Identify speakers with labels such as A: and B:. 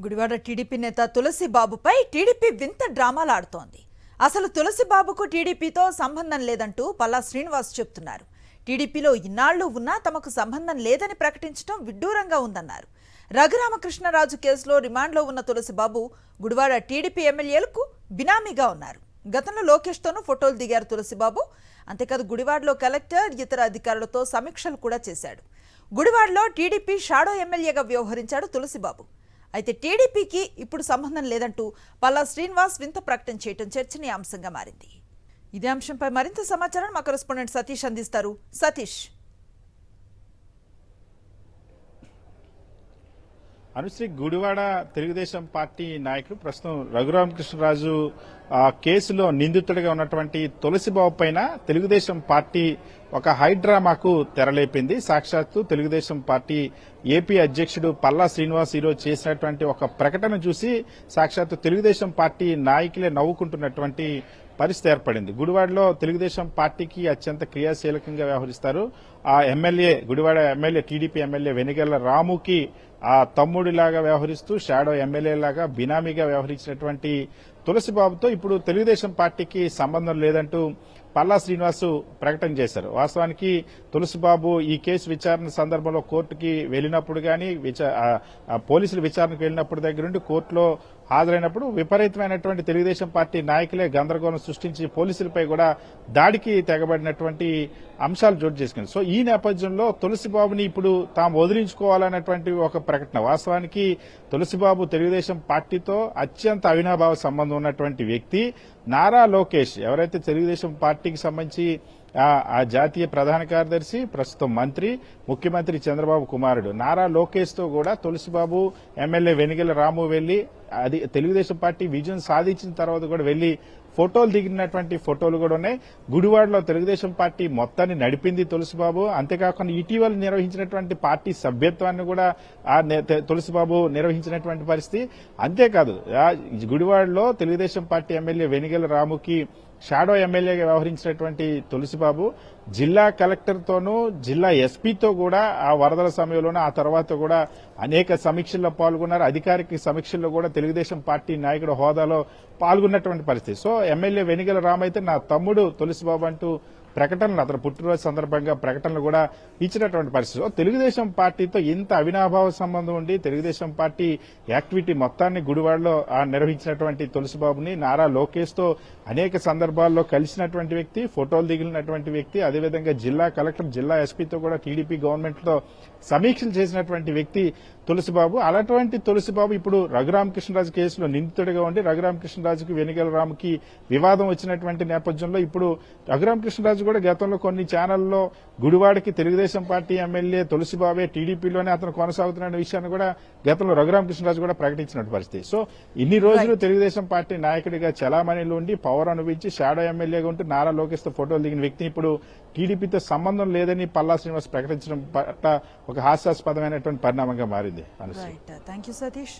A: Gudivada TDP నేత తులసిబాబుపై TDP వింత డ్రామాలు ఆడుతోంది. అసలు తులసిబాబుకు టీడీపీతో సంబంధం లేదంటూ పల్లా శ్రీనివాస్ చెప్తున్నారు. టీడీపీలో ఇన్నాళ్లు ఉన్నా తమకు సంబంధం లేదని ప్రకటించడం విడ్డూరంగా ఉందన్నారు. రఘురామకృష్ణరాజు కేసులో రిమాండ్లో ఉన్న తులసిబాబు గుడివాడ టీడీపీ ఎమ్మెల్యేలకు బినామీగా ఉన్నారు. గతంలో లోకేష్తోనూ ఫోటోలు దిగారు తులసిబాబు. అంతేకాదు గుడివాడలో కలెక్టర్, ఇతర అధికారులతో సమీక్షలు కూడా చేశాడు. గుడివాడలో టీడీపీ షాడో ఎమ్మెల్యేగా వ్యవహరించాడు తులసిబాబు. అయితే టీడీపీకి ఇప్పుడు సంబంధం లేదంటూ పల్లా శ్రీనివాస్ వింత ప్రకటన చేయడం చర్చనీయాంశంగా మారింది. ఇదే అంశంపై మరింత సమాచారం మా కరెస్పాండెంట్ సతీష్ అందిస్తారు. సతీష్,
B: అనుశ్రీ, గుడివాడ తెలుగుదేశం పార్టీ నాయకుడు ప్రస్తుతం రఘురామకృష్ణరాజు కేసులో నిందితుడిగా ఉన్నటువంటి తులసిబాబు పైన తెలుగుదేశం పార్టీ ఒక హైడ్రామాకు తెరలేపింది. సాక్షాత్తు తెలుగుదేశం పార్టీ ఏపీ అధ్యక్షుడు పల్లా శ్రీనివాస్ ఈరోజు చేసినటువంటి ఒక ప్రకటన చూసి సాక్షాత్తు తెలుగుదేశం పార్టీ నాయకులే నవ్వుకుంటున్నటువంటి పరిస్థితి ఏర్పడింది. గుడివాడలో తెలుగుదేశం పార్టీకి అత్యంత క్రియాశీలకంగా వ్యవహరిస్తారు. ఆ MLA, Gudivada MLA, TDP MLA Venigalla రాముకి ఆ తమ్ముడిలాగా వ్యవహరిస్తూ షాడో ఎమ్మెల్యేలాగా బినామీగా వ్యవహరించినటువంటి తులసిబాబుతో ఇప్పుడు తెలుగుదేశం పార్టీకి సంబంధం లేదంటూ పల్లా శ్రీనివాసు ప్రకటన చేశారు. వాస్తవానికి తులసిబాబు ఈ కేసు విచారణ సందర్భంలో కోర్టుకి వెళ్లినప్పుడు గానీ, పోలీసులు విచారణకు వెళ్లినప్పుడు దగ్గర నుండి కోర్టులో హాజరైనప్పుడు విపరీతమైనటువంటి తెలుగుదేశం పార్టీ నాయకులే గందరగోళం సృష్టించి పోలీసులపై కూడా దాడికి తెగబడినటువంటి అంశాలు చోటు చేసుకుంది. సో ఈ నేపథ్యంలో తులసిబాబుని ఇప్పుడు తాము వదిలించుకోవాలన్నటువంటి ఒక ప్రకటన. వాస్తవానికి తులసిబాబు తెలుగుదేశం పార్టీతో అత్యంత అవినాభావ సంబంధం ఉన్నటువంటి వ్యక్తి. నారా లోకేష్, ఎవరైతే తెలుగుదేశం పార్టీకి సంబంధించి ఆ జాతీయ ప్రధాన కార్యదర్శి, ప్రస్తుతం మంత్రి, ముఖ్యమంత్రి చంద్రబాబు కుమారుడు నారా లోకేష్ తో కూడా తులసిబాబు, ఎమ్మెల్యే వెనిగళ్ల రాము వెళ్లి అది తెలుగుదేశం పార్టీ విజయం సాధించిన తర్వాత కూడా వెళ్లి ఫోటోలు దిగినటువంటి ఫోటోలు కూడా ఉన్నాయి. గుడివాడలో తెలుగుదేశం పార్టీ మొత్తాన్ని నడిపింది తులసిబాబు. అంతేకాకుండా ఇటీవల నిర్వహించినటువంటి పార్టీ సభ్యత్వాన్ని కూడా తులసిబాబు నిర్వహించినటువంటి పరిస్థితి. అంతేకాదు గుడివాడలో తెలుగుదేశం పార్టీ ఎమ్మెల్యే వెనిగళ్ల రాముకి షాడో ఎమ్మెల్యేగా వ్యవహరించినటువంటి తులసిబాబు జిల్లా కలెక్టర్తోనూ జిల్లా ఎస్పీతో కూడా ఆ వరదల సమయంలోనూ ఆ తర్వాత కూడా అనేక సమీక్షల్లో పాల్గొన్నారు. అధికారిక సమీక్షల్లో కూడా తెలుగుదేశం పార్టీ నాయకుడు హోదాలో పాల్గొన్నటువంటి పరిస్థితి. సో ఎమ్మెల్యే వెనిగళ్ల రాము అయితే నా తమ్ముడు తులసిబాబు అంటూ ప్రకటనలు, అతను పుట్టినరోజు సందర్భంగా ప్రకటనలు కూడా ఇచ్చినటువంటి పరిస్థితి. తెలుగుదేశం పార్టీతో ఇంత అవినాభావ సంబంధం ఉండి తెలుగుదేశం పార్టీ యాక్టివిటీ మొత్తాన్ని గుడివాడలో నిర్వహించినటువంటి తులసిబాబుని నారా లోకేష్ తో అనేక సందర్భాల్లో కలిసినటువంటి వ్యక్తి, ఫోటోలు దిగినటువంటి వ్యక్తి, అదేవిధంగా జిల్లా కలెక్టర్, జిల్లా ఎస్పీతో కూడా టీడీపీ గవర్నమెంట్ తో సమీక్షలు చేసినటువంటి వ్యక్తి తులసిబాబు. అలాంటి తులసిబాబు ఇప్పుడు రఘురామకృష్ణరాజు కేసులో నిందితుడిగా ఉండి రఘురామకృష్ణరాజుకి వెనిగళ్ల రాముకి వివాదం వచ్చినటువంటి నేపథ్యంలో ఇప్పుడు రఘురామకృష్ణరాజు కూడా గతంలో కొన్ని ఛానల్లో గుడివాడకి తెలుగుదేశం పార్టీ ఎమ్మెల్యే తులసిబాబే టీడీపీలోనే అతను కొనసాగుతున్న విషయాన్ని కూడా గతంలో రఘురామకృష్ణరాజు కూడా ప్రకటించినట్టు పరిస్థితి. సో ఇన్ని రోజులు తెలుగుదేశం పార్టీ నాయకుడిగా చలామణిలో ఉండి పవర్ అనుభవించి షాడో ఎమ్మెల్యేగా ఉంటూ నారా లోకేష్ తో ఫోటోలు దిగిన వ్యక్తిని ఇప్పుడు టీడీపీతో సంబంధం లేదని పల్లా శ్రీనివాస్ ప్రకటించడం పట్ల ఒక హాస్యాస్పదమైనటువంటి పరిణామంగా మారింది.
A: Thank you Satish.